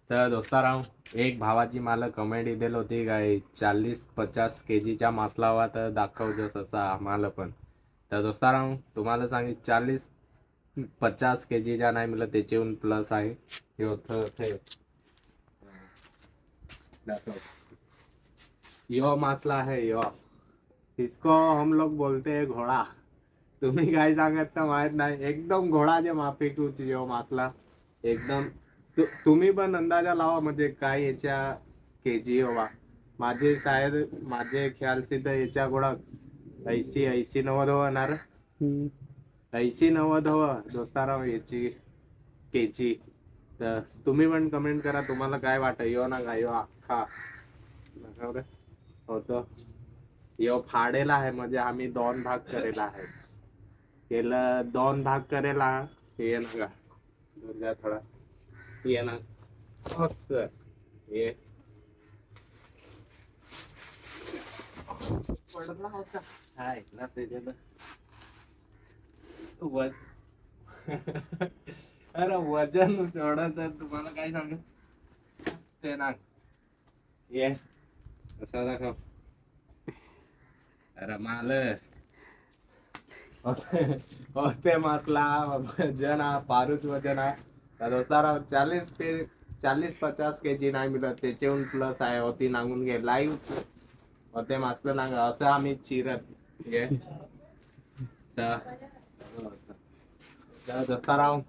तर दोस्ताराव, एक भावाची मला कमेंट दिली होती काय 40-50 केजीचा मासला हवा तर दाखवजो असा आम्हाला पण. तर दोस्ताराव तुम्हाला सांगित 40-50 केजीचा नाही मिळत त्याच्याहून प्लस आहे. यो दाखव. यो मासला है यो. इसको हम लोग बोलते हैं घोडा. तुम्ही काय सांगत तर माहित नाही, एकदम घोडाच्या माफिक यो मासला एकदम. तुम्ही पण अंदाजा लावा म्हणजे काय याच्या केजी हवा. माझे शायद माझे ख्याल से तर याच्या गोळा 80-90 होणार. 80-90 हवं दोस्ताराव याची केजी. तर तुम्ही पण कमेंट करा तुम्हाला काय वाटत यो ना का यो अख्खा होतो. यो फाडेला आहे म्हणजे आम्ही 2 भाग करेला आहे. केलं 2 भाग करेला. हे ना का दूर जा थोडा. ये ना मस्त ये पडला होता हाय ना त्याच्यात वज अरे वजन तेवढं तर तुम्हाला काय सांगू ते ना. ये कसा दाखव. अरे माल होते मासला वजन पारूच वजन आहे. तर दोस्तारा 40-50 केजी नाही मिळत त्याच्याहून प्लस आहे होती नांगून घे लाईव्ह होते मासलं नांग असं आम्ही चिरत घे. तर दोस्ताराव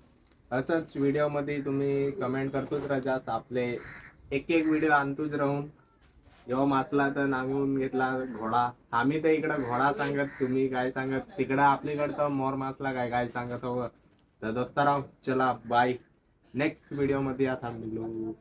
असंच व्हिडिओ मध्ये तुम्ही कमेंट करतोच राहास आपले एक व्हिडिओ आणतोच राहून. जेव्हा मासला तर नांगून घेतला घोडा. आम्ही तर इकडं घोडा सांगत तुम्ही काय सांगत तिकडं आपल्याकडं तर मोर मासला काय काय सांगत हवं. तर दोस्ताराव चला बाय. नेक्स्ट व्हिडिओ मध्ये आता मिळू.